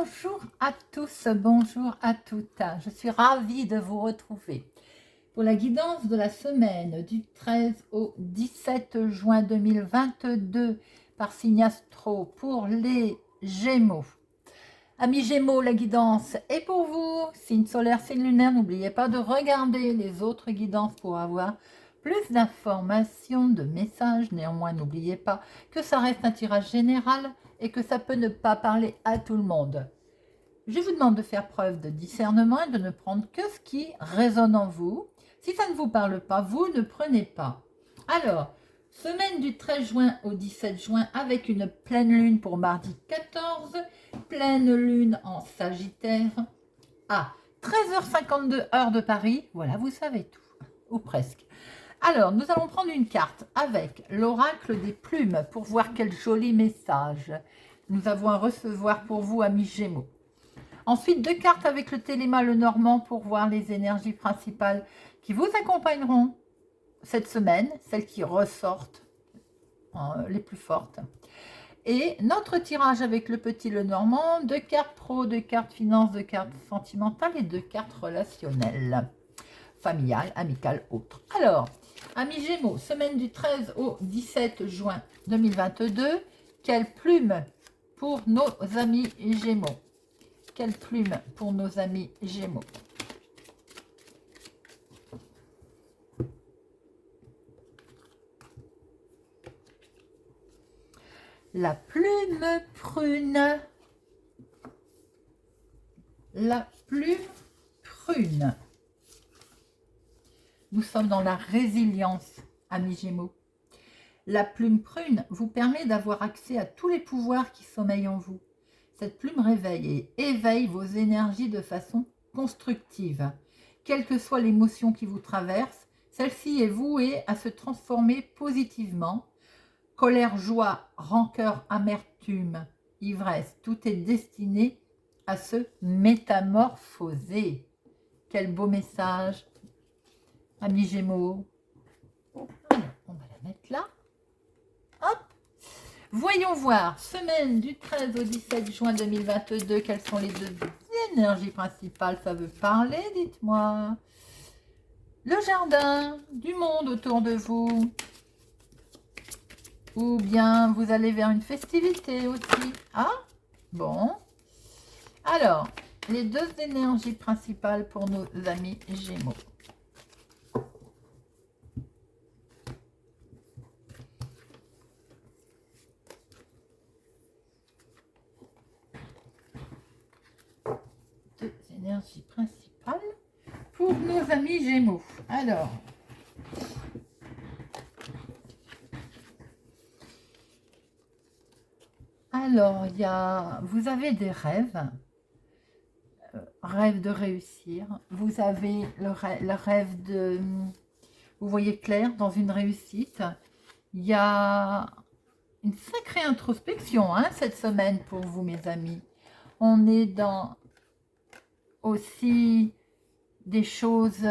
Bonjour à tous, bonjour à toutes. Je suis ravie de vous retrouver pour la guidance de la semaine du 13 au 17 juin 2022 par signe astro pour les Gémeaux. Amis Gémeaux, la guidance est pour vous. Signe solaire, signe lunaire, n'oubliez pas de regarder les autres guidances pour avoir plus d'informations, de messages. Néanmoins, n'oubliez pas que ça reste un tirage général et que ça peut ne pas parler à tout le monde. Je vous demande de faire preuve de discernement et de ne prendre que ce qui résonne en vous. Si ça ne vous parle pas, vous ne prenez pas. Alors, semaine du 13 juin au 17 juin avec une pleine lune pour mardi 14, pleine lune en Sagittaire à 13h52 heure de Paris. Voilà, vous savez tout, ou presque. Alors, nous allons prendre une carte avec l'oracle des plumes pour voir quel joli message nous avons à recevoir pour vous, amis Gémeaux. Ensuite, 2 cartes avec le téléma le normand pour voir les énergies principales qui vous accompagneront cette semaine, celles qui ressortent, les plus fortes. Et notre tirage avec le petit le normand, 2 cartes pro, 2 cartes finance, 2 cartes sentimentales et 2 cartes relationnelles, familiales, amicales, autres. Alors, amis Gémeaux, semaine du 13 au 17 juin 2022, quelle plume pour nos amis Gémeaux? Quelle plume pour nos amis Gémeaux? La plume prune. La plume prune. Nous sommes dans la résilience, amis Gémeaux. La plume prune vous permet d'avoir accès à tous les pouvoirs qui sommeillent en vous. Cette plume réveille et éveille vos énergies de façon constructive. Quelle que soit l'émotion qui vous traverse, celle-ci est vouée à se transformer positivement. Colère, joie, rancœur, amertume, ivresse, tout est destiné à se métamorphoser. Quel beau message, amis Gémeaux. Alors, on va la mettre là. Hop. Voyons voir, semaine du 13 au 17 juin 2022, quelles sont les deux énergies principales? Ça veut parler, dites-moi. Le jardin, du monde autour de vous. Ou bien vous allez vers une festivité aussi. Ah, bon. Alors, les deux énergies principales pour nos amis Gémeaux. Deux énergies principales pour nos amis Gémeaux. Alors, vous avez des rêves, rêve de réussir. Vous avez le rêve de... Vous voyez clair dans une réussite. Il y a une sacrée introspection cette semaine pour vous, mes amis. On est dans aussi des choses...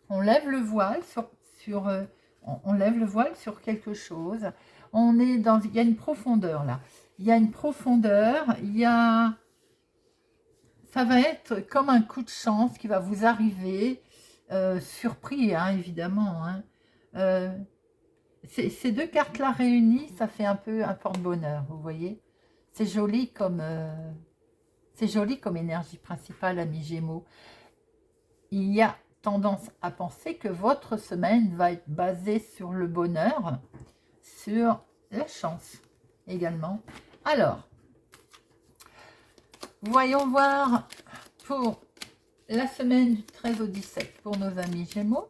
on lève le voile on lève le voile sur quelque chose. Il y a une profondeur là. Il y a une profondeur, ça va être comme un coup de chance qui va vous arriver, surpris évidemment. Ces deux cartes-là réunies, ça fait un peu un porte-bonheur, vous voyez. C'est joli comme énergie principale, amis Gémeaux. Il y a tendance à penser que votre semaine va être basée sur le bonheur, sur la chance également. Alors, voyons voir pour la semaine du 13 au 17 pour nos amis Gémeaux.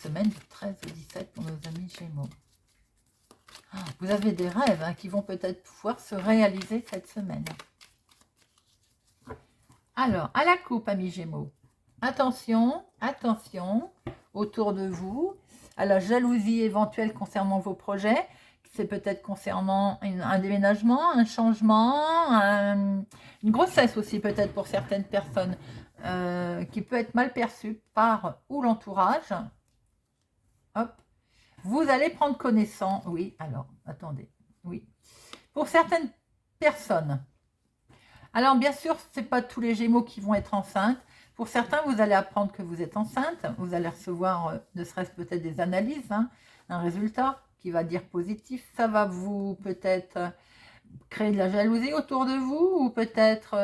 Semaine du 13 au 17 pour nos amis Gémeaux. Vous avez des rêves qui vont peut-être pouvoir se réaliser cette semaine. Alors, à la coupe, amis Gémeaux. Attention, attention autour de vous à la jalousie éventuelle concernant vos projets. C'est peut-être concernant un déménagement, un changement, une grossesse aussi peut-être pour certaines personnes qui peut être mal perçue par ou l'entourage. Hop. Vous allez prendre connaissance. Oui, alors, attendez. Oui. Pour certaines personnes, Alors, bien sûr, ce n'est pas tous les Gémeaux qui vont être enceintes. Pour certains, vous allez apprendre que vous êtes enceinte. Vous allez recevoir, ne serait-ce peut-être des analyses, hein, un résultat qui va dire positif. Ça va vous peut-être créer de la jalousie autour de vous ou peut-être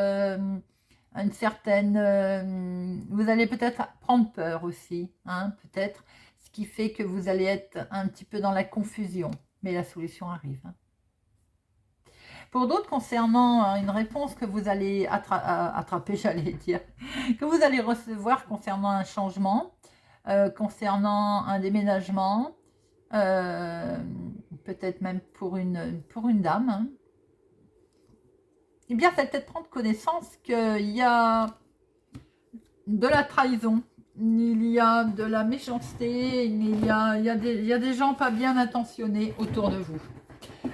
une certaine... vous allez peut-être prendre peur aussi, hein, peut-être, ce qui fait que vous allez être un petit peu dans la confusion. Mais la solution arrive. Hein. Pour d'autres, concernant une réponse que vous allez attraper, j'allais dire, que vous allez recevoir concernant un changement, concernant un déménagement, peut-être même pour une dame, hein, eh bien, ça va peut-être prendre connaissance qu'il y a de la trahison, il y a de la méchanceté, il y a des gens pas bien intentionnés autour de vous.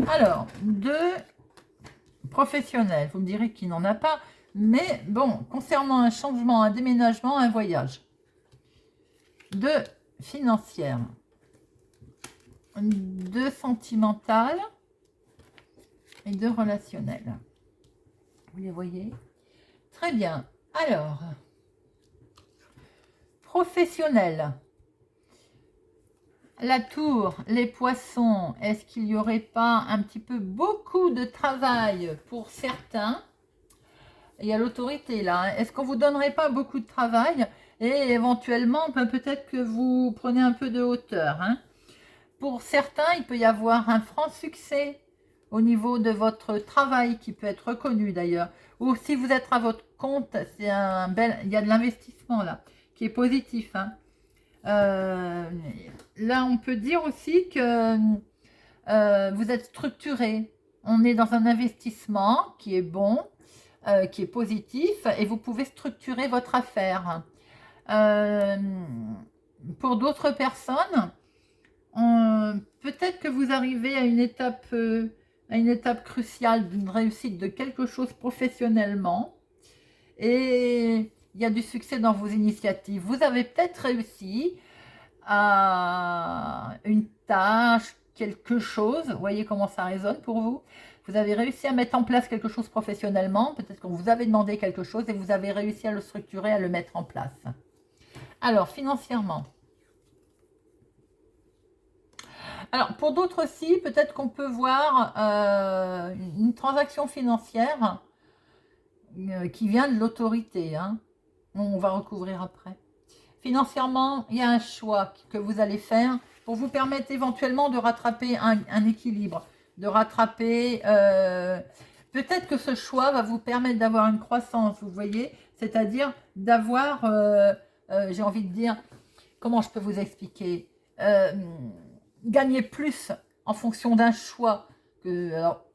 Alors, de professionnel, vous me direz qu'il n'en a pas, mais bon, concernant un changement, un déménagement, un voyage. De financière, de sentimental et de relationnel. Vous les voyez? Très bien. Alors, professionnel. La tour, les poissons, est-ce qu'il n'y aurait pas un petit peu beaucoup de travail pour certains? Il y a l'autorité là. Hein. Est-ce qu'on ne vous donnerait pas beaucoup de travail? Et éventuellement, peut-être que vous prenez un peu de hauteur. Hein. Pour certains, il peut y avoir un franc succès au niveau de votre travail qui peut être reconnu d'ailleurs. Ou si vous êtes à votre compte, c'est un bel, il y a de l'investissement là qui est positif. Hein. Là, on peut dire aussi que vous êtes structuré. On est dans un investissement qui est bon, qui est positif et vous pouvez structurer votre affaire. Pour d'autres personnes, peut-être que vous arrivez à une étape cruciale d'une réussite de quelque chose professionnellement et il y a du succès dans vos initiatives. Vous avez peut-être réussi à une tâche, quelque chose. Vous voyez comment ça résonne pour vous? Vous avez réussi à mettre en place quelque chose professionnellement. Peut-être qu'on vous avait demandé quelque chose et vous avez réussi à le structurer, à le mettre en place. Alors, financièrement. Alors, pour d'autres aussi, peut-être qu'on peut voir une transaction financière qui vient de l'autorité. Hein. On va recouvrir après. Financièrement, il y a un choix que vous allez faire pour vous permettre éventuellement de rattraper un équilibre, de rattraper... peut-être que ce choix va vous permettre d'avoir une croissance, vous voyez, c'est-à-dire d'avoir, j'ai envie de dire, comment je peux vous expliquer, gagner plus en fonction d'un choix, alors,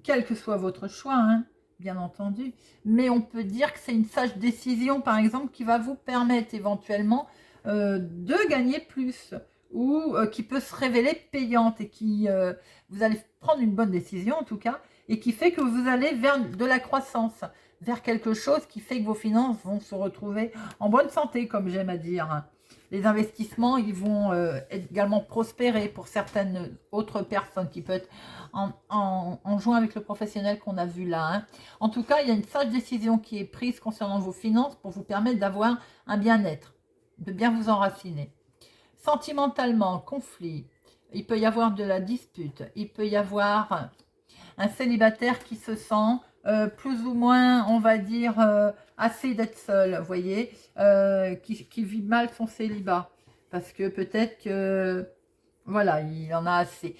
quel que soit votre choix, hein, bien entendu, mais on peut dire que c'est une sage décision, par exemple, qui va vous permettre éventuellement de gagner plus ou qui peut se révéler payante et qui, vous allez prendre une bonne décision en tout cas, et qui fait que vous allez vers de la croissance, vers quelque chose qui fait que vos finances vont se retrouver en bonne santé, comme j'aime à dire. Les investissements, ils vont également prospérer pour certaines autres personnes qui peuvent être en jouant avec le professionnel qu'on a vu là. Hein. En tout cas, il y a une sage décision qui est prise concernant vos finances pour vous permettre d'avoir un bien-être, de bien vous enraciner. Sentimentalement, conflit, il peut y avoir de la dispute, il peut y avoir un célibataire qui se sent plus ou moins, on va dire, assez d'être seul, vous voyez, qui vit mal son célibat, parce que peut-être que, voilà, il en a assez.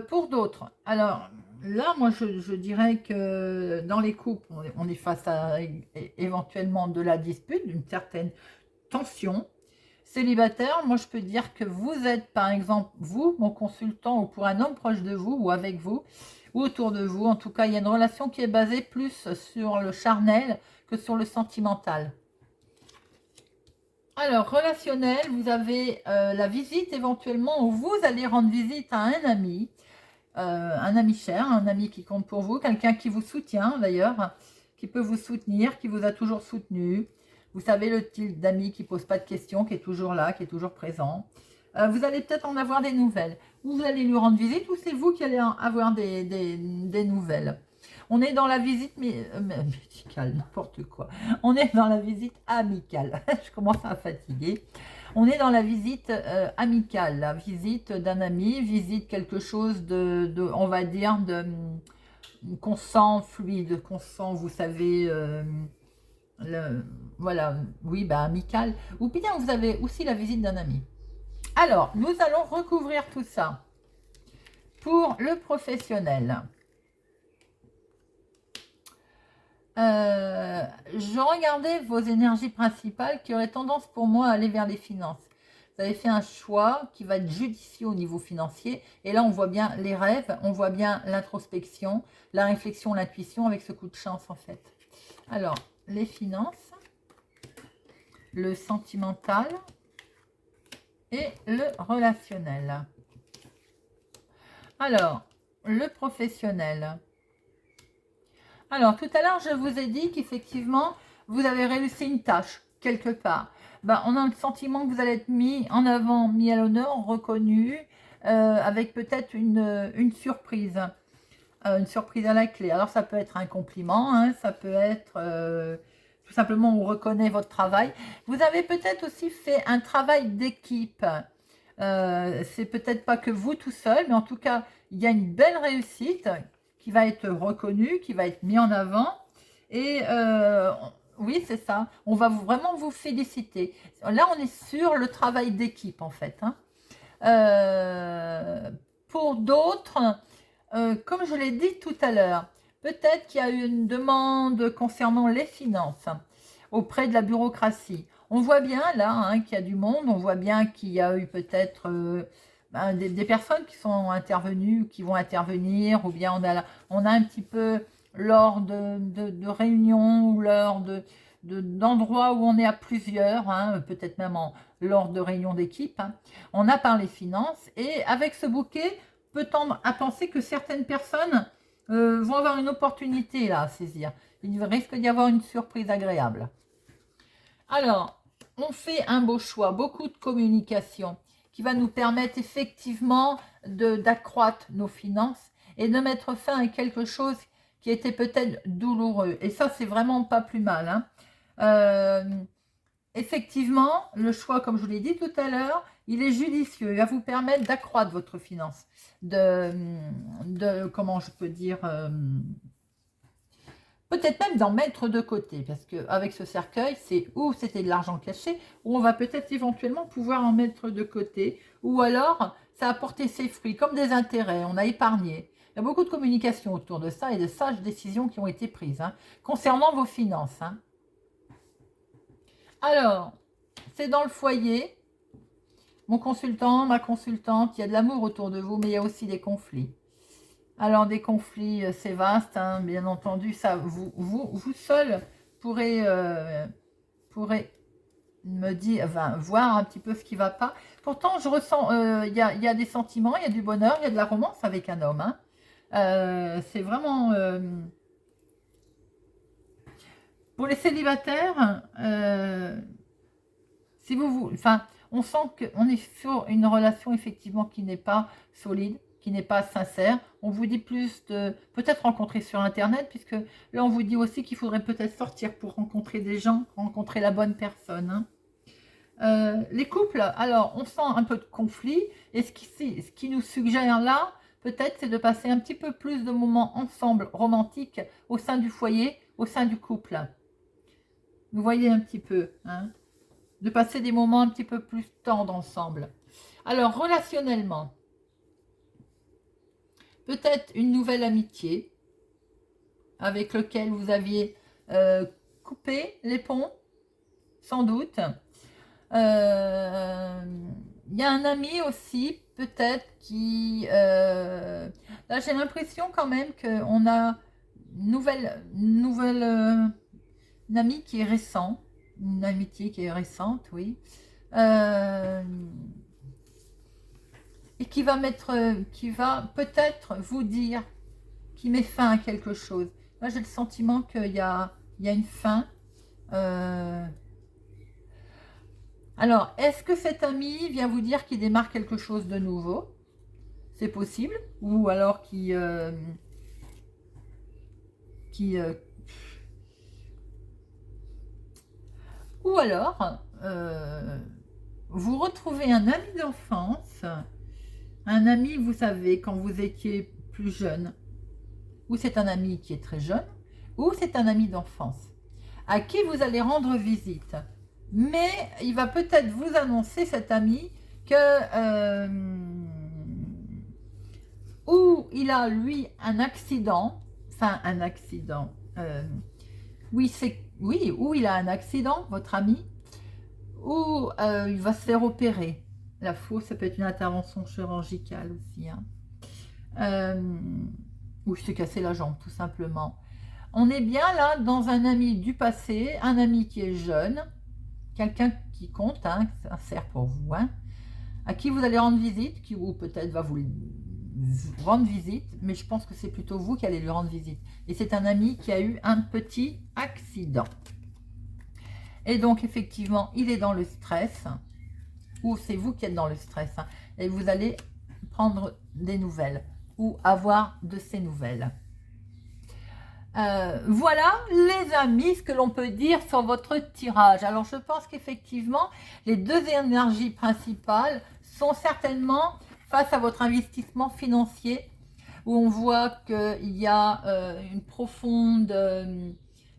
Pour d'autres, alors là, moi, je dirais que dans les couples, on est face à éventuellement de la dispute, d'une certaine tension. Célibataire, moi, je peux dire que vous êtes, par exemple, vous, mon consultant, ou pour un homme proche de vous, ou avec vous, ou autour de vous. En tout cas, il y a une relation qui est basée plus sur le charnel que sur le sentimental. Alors, relationnel, vous avez la visite éventuellement où vous allez rendre visite à un ami cher, un ami qui compte pour vous, quelqu'un qui vous soutient d'ailleurs, qui peut vous soutenir, qui vous a toujours soutenu. Vous savez, le type d'ami qui ne pose pas de questions, qui est toujours là, qui est toujours présent. Vous allez peut-être en avoir des nouvelles. Ou vous allez lui rendre visite, ou c'est vous qui allez avoir des nouvelles. On est dans la visite médicale, n'importe quoi. On est dans la visite amicale. Je commence à fatiguer. On est dans la visite amicale, la visite d'un ami, visite quelque chose on va dire, qu'on sent fluide, qu'on sent, vous savez, voilà, oui, bah, amical. Ou bien vous avez aussi la visite d'un ami. Alors, nous allons recouvrir tout ça. Pour le professionnel, je regardais vos énergies principales qui auraient tendance pour moi à aller vers les finances. Vous avez fait un choix qui va être judicieux au niveau financier. Et là, on voit bien les rêves, on voit bien l'introspection, la réflexion, l'intuition avec ce coup de chance en fait. Alors, les finances, le sentimental et le relationnel. Alors, le professionnel. Alors, tout à l'heure, je vous ai dit qu'effectivement, vous avez réussi une tâche, quelque part. Ben, on a le sentiment que vous allez être mis en avant, mis à l'honneur, reconnu, avec peut-être une surprise. Une surprise à la clé. Alors, ça peut être un compliment, hein, ça peut être tout simplement on reconnaît votre travail. Vous avez peut-être aussi fait un travail d'équipe. C'est peut-être pas que vous tout seul, mais en tout cas, il y a une belle réussite qui va être reconnue, qui va être mise en avant. Et oui, c'est ça. On va vraiment vous féliciter. Là, on est sur le travail d'équipe, en fait. Hein. Pour d'autres, comme je l'ai dit tout à l'heure, peut-être qu'il y a eu une demande concernant les finances auprès de la bureaucratie. On voit bien là hein, qu'il y a du monde, on voit bien qu'il y a eu peut-être des personnes qui sont intervenues, qui vont intervenir, ou bien on a un petit peu lors de réunions ou lors d'endroits où on est à plusieurs, hein, peut-être même lors de réunions d'équipe, hein, on a parlé finances et avec ce bouquet, peut tendre à penser que certaines personnes vont avoir une opportunité là à saisir. Il risque d'y avoir une surprise agréable. Alors, on fait un beau choix, beaucoup de communication qui va nous permettre effectivement d'accroître nos finances et de mettre fin à quelque chose qui était peut-être douloureux. Et ça, c'est vraiment pas plus mal. Hein. Effectivement, le choix, comme je vous l'ai dit tout à l'heure, il est judicieux. Il va vous permettre d'accroître votre finance. Comment je peux dire peut-être même d'en mettre de côté. Parce qu'avec ce cercueil, c'est où c'était de l'argent caché, où on va peut-être éventuellement pouvoir en mettre de côté. Ou alors, ça a porté ses fruits, comme des intérêts. On a épargné. Il y a beaucoup de communication autour de ça et de sages décisions qui ont été prises hein, concernant vos finances. Hein. Alors, c'est dans le foyer. Mon consultant, ma consultante, il y a de l'amour autour de vous, mais il y a aussi des conflits. Alors, des conflits, c'est vaste, hein, bien entendu. Ça, vous seul pourrez me dire, enfin, voir un petit peu ce qui ne va pas. Pourtant, je ressens, il y a des sentiments, il y a du bonheur, il y a de la romance avec un homme. Hein. C'est vraiment... pour les célibataires, si enfin, on sent qu'on est sur une relation effectivement qui n'est pas solide, qui n'est pas sincère. On vous dit plus de peut-être rencontrer sur Internet, puisque là, on vous dit aussi qu'il faudrait peut-être sortir pour rencontrer des gens, rencontrer la bonne personne. Hein. Les couples, alors, on sent un peu de conflit, et ce qui nous suggère là, peut-être, c'est de passer un petit peu plus de moments ensemble, romantiques, au sein du foyer, au sein du couple. Vous voyez un petit peu, hein, de passer des moments un petit peu plus tendres ensemble. Alors, relationnellement, peut-être une nouvelle amitié avec lequel vous aviez coupé les ponts, sans doute. Il y a un ami aussi, peut-être, qui... là, j'ai l'impression quand même qu'on a une amie qui est récente, une amitié qui est récente, oui. Et qui va peut-être vous dire qu'il met fin à quelque chose. Moi, j'ai le sentiment qu'il y a une fin. Alors, est-ce que cet ami vient vous dire qu'il démarre quelque chose de nouveau? C'est possible. Ou alors qu'il ou alors, vous retrouvez un ami d'enfance, un ami, vous savez, quand vous étiez plus jeune, ou c'est un ami qui est très jeune, ou c'est un ami d'enfance, à qui vous allez rendre visite. Mais il va peut-être vous annoncer, cet ami, que ou il a, lui, un accident, enfin un accident, oui, ou il a un accident, votre ami, ou il va se faire opérer. La fausse, ça peut être une intervention chirurgicale aussi, hein. Ou il s'est cassé la jambe, tout simplement. On est bien là dans un ami du passé, un ami qui est jeune, quelqu'un qui compte, hein, ça sert pour vous, hein, à qui vous allez rendre visite, qui ou peut-être va vous rendre visite, mais je pense que c'est plutôt vous qui allez lui rendre visite. Et c'est un ami qui a eu un petit accident. Et donc, effectivement, il est dans le stress, ou c'est vous qui êtes dans le stress, hein, et vous allez prendre des nouvelles, ou avoir de ces nouvelles. Voilà les amis, ce que l'on peut dire sur votre tirage. Alors je pense qu'effectivement les deux énergies principales sont certainement face à votre investissement financier, où on voit qu'il y a une profonde,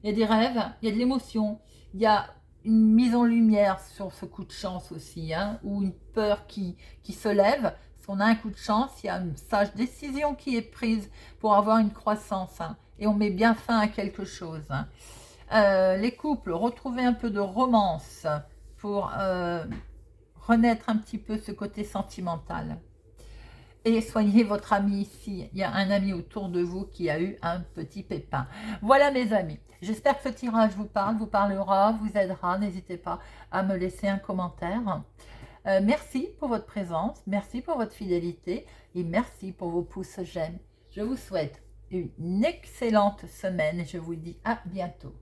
il y a des rêves, il y a de l'émotion, il y a une mise en lumière sur ce coup de chance aussi, hein, ou une peur qui se lève. Si on a un coup de chance, il y a une sage décision qui est prise pour avoir une croissance, hein, et on met bien fin à quelque chose, hein. Les couples, retrouvez un peu de romance pour renaître un petit peu ce côté sentimental. Et soignez votre ami ici. Il y a un ami autour de vous qui a eu un petit pépin. Voilà mes amis. J'espère que ce tirage vous parle, vous parlera, vous aidera. N'hésitez pas à me laisser un commentaire. Merci pour votre présence, merci pour votre fidélité et merci pour vos pouces j'aime. Je vous souhaite une excellente semaine et je vous dis à bientôt.